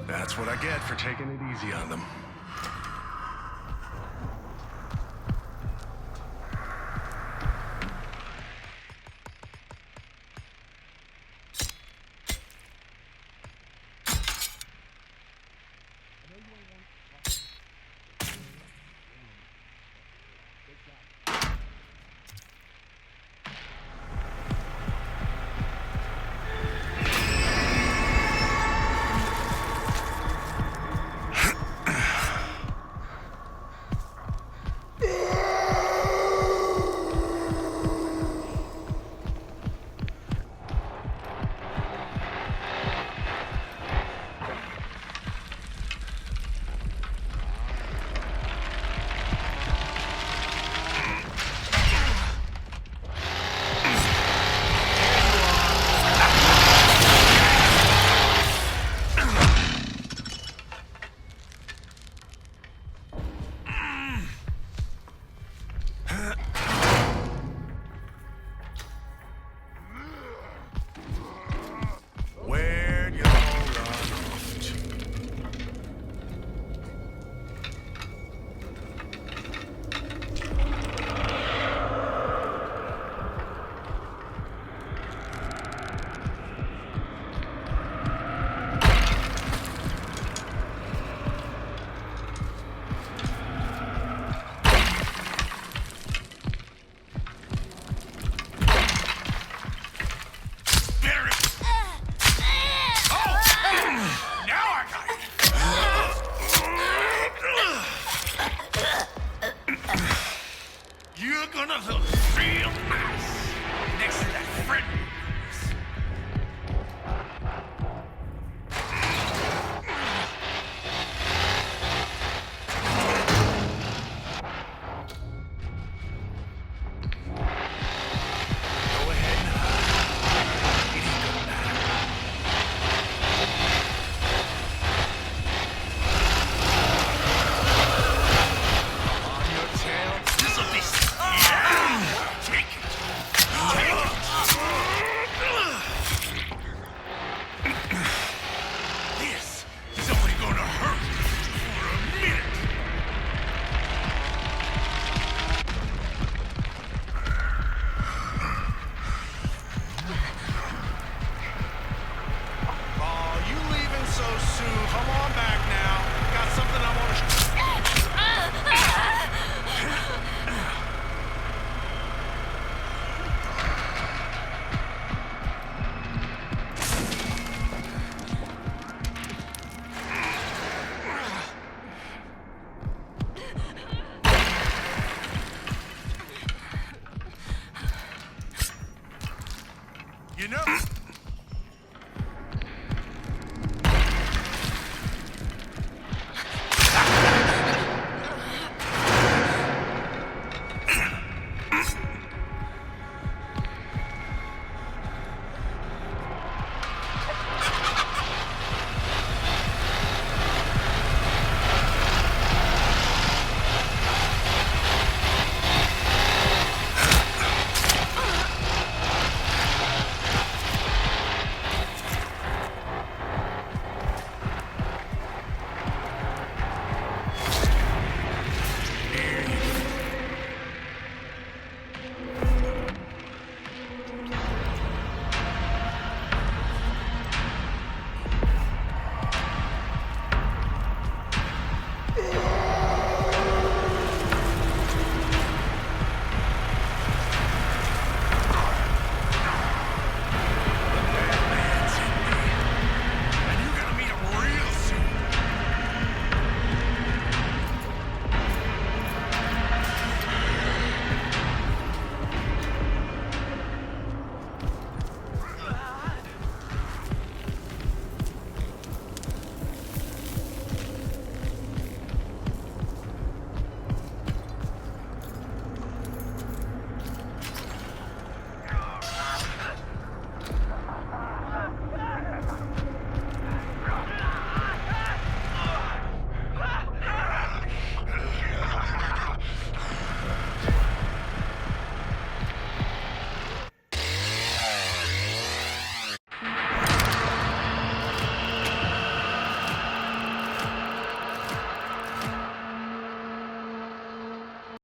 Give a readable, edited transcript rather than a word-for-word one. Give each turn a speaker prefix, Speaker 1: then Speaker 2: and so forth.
Speaker 1: That's what I get for taking it easy on them. Where'd you all run off to? You're gonna feel real nice next to that friend of yours. Go ahead and hide. It ain't gonna matter. On your tail. This'll be... Take it. Take it. This is only gonna hurt for a minute. Oh, you leaving so soon? Come on back now. Got something I want to... You know...